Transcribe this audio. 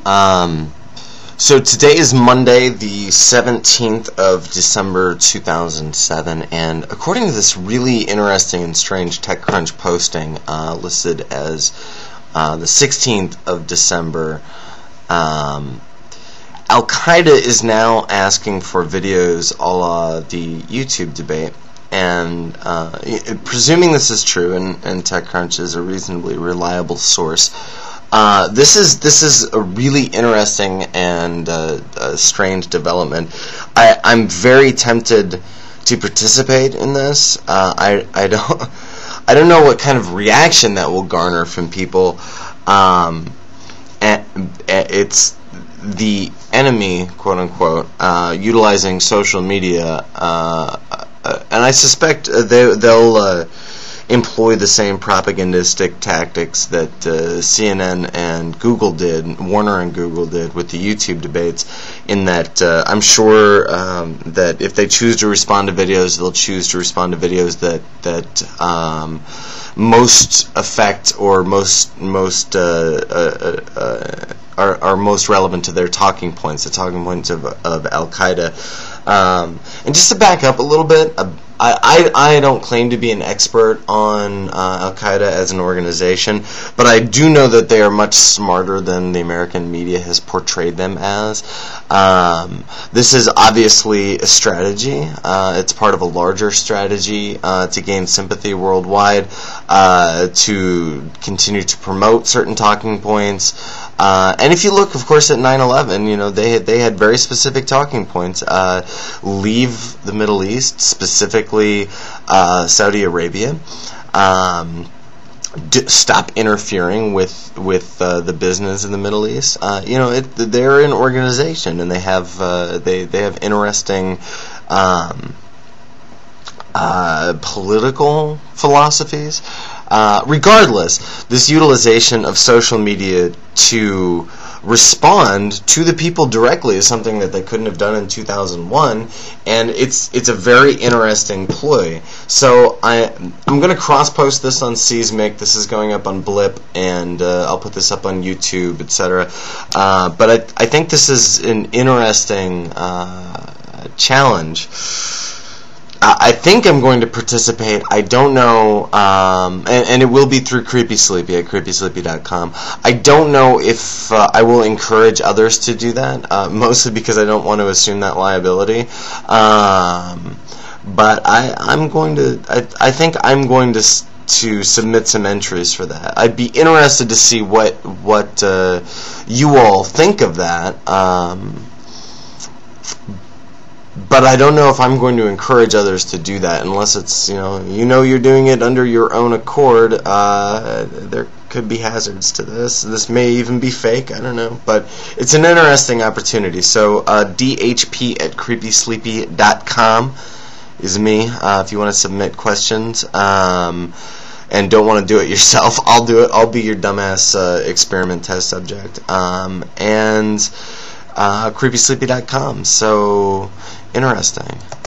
So today is Monday, the 17th of December 2007, and according to this really interesting and strange TechCrunch posting listed as the 16th of December, Al-Qaeda is now asking for videos a la the YouTube debate. And presuming this is true, and TechCrunch is a reasonably reliable source, this is a really interesting and strange development. I'm very tempted to participate in this. I don't know what kind of reaction that will garner from people. And it's the enemy, quote unquote, utilizing social media. And I suspect they'll employ the same propagandistic tactics that CNN and Google did, Warner and Google did with the YouTube debates, in that I'm sure that if they choose to respond to videos, they'll choose to respond to videos that most affect or are most relevant to their talking points, the talking points of Al-Qaeda. And just to back up a little bit, I don't claim to be an expert on Al-Qaeda as an organization, but I do know that they are much smarter than the American media has portrayed them as. This is obviously a strategy. It's part of a larger strategy to gain sympathy worldwide, to continue to promote certain talking points. And if you look, of course, at 9/11, they had very specific talking points. Leave the Middle East, specifically Saudi Arabia. Stop interfering with the business in the Middle East. They're an organization, and they have interesting political philosophies. Regardless, this utilization of social media to respond to the people directly is something that they couldn't have done in 2001, and it's a very interesting ploy. So I'm going to cross-post this on Seismic. This is going up on Blip, and I'll put this up on YouTube, etc. But I think this is an interesting challenge. I think I'm going to participate. I don't know, and it will be through Creepy Sleepy at creepysleepy.com. I don't know if I will encourage others to do that, mostly because I don't want to assume that liability. But I'm going to. I think I'm going to submit some entries for that. I'd be interested to see what you all think of that. But I don't know if I'm going to encourage others to do that unless it's, you're doing it under your own accord. There could be hazards to this. This may even be fake. I don't know. But it's an interesting opportunity. So dhp at creepysleepy.com is me if you want to submit questions. And don't want to do it yourself. I'll do it. I'll be your dumbass experiment test subject. And creepysleepy.com. So interesting.